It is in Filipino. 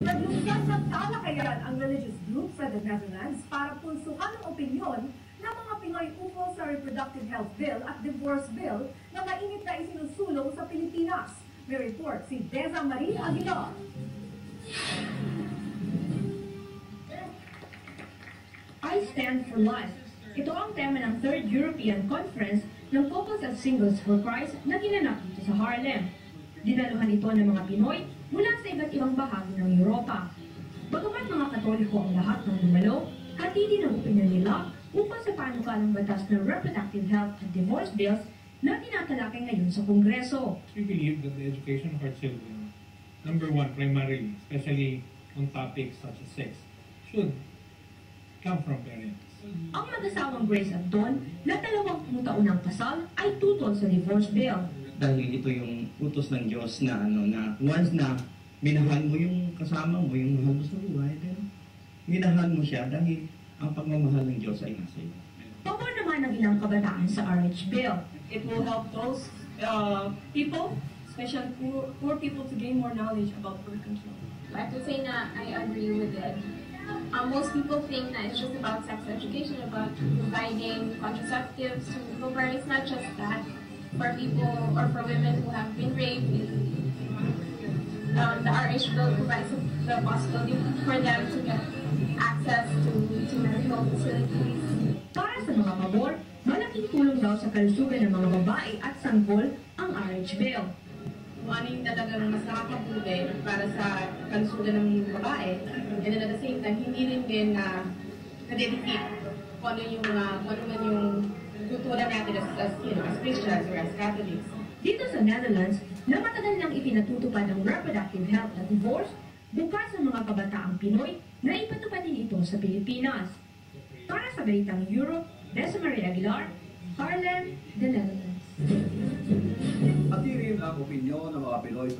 Naglunsad ng talakayan ang religious group sa the Netherlands para pulsuhan ang opinyon ng mga Pinoy ukol sa reproductive health bill at divorce bill na mainit na isinusulong sa Pilipinas. May report si Deza Marie Aguilar. I Stand for Life. Ito ang tema ng 3rd European Conference ng Couples and Singles for Christ na ginanap dito sa Haarlem. Dinaluhan ito ng mga Pinoy mula sa iba't ibang bahagi ng Europa. Bagamat mga Katoliko ang lahat ng dumalo, hati din ang opinyon nila upang sa panukalang batas ng reproductive health at divorce bills na tinatalakay ngayon sa Kongreso. We believe that the education of our children, number one, primarily, especially on topics such as sex, should come from parents. Ang mag-asawang Grace at Don na 20 taon ng kasal ay tutol sa divorce bill. Dahil ito yung utos ng Diyos na na once na minahal mo yung kasama mo, yung mahal mo sa buhay, then minahal mo siya dahil ang pagmamahal ng Diyos ay nasa iyo. Pabor naman ng ilang kabataan sa RH bill. It will help those people, especially poor people, to gain more knowledge about birth control. I could say that I agree with it. Most people think that it's just about sex education, about providing contraceptives to people, but it's not just that. For people or for women who have been raped, the RH bill provides the possibility for them to get access to medical facilities. Para sa mga pabor, malaking tulong daw sa kalusugan ng mga babae at sanggol ang RH bill. Ano yung talagang mas nakakabuti para sa kalusugan ng babae, and then at the same time, hindi rin din na-dedicate kung ano man yung tutunan natin as Christians or as Catholics. Dito sa Netherlands, na matagal nang ipinatutupad ang reproductive health at divorce, bukas sa mga kabataang Pinoy na ipatupad din ito sa Pilipinas. Para sa Balitang Europe, Deza Marie Aguilar, Haarlem, the Netherlands. Pati rin ang opinyon ng mga Pinoy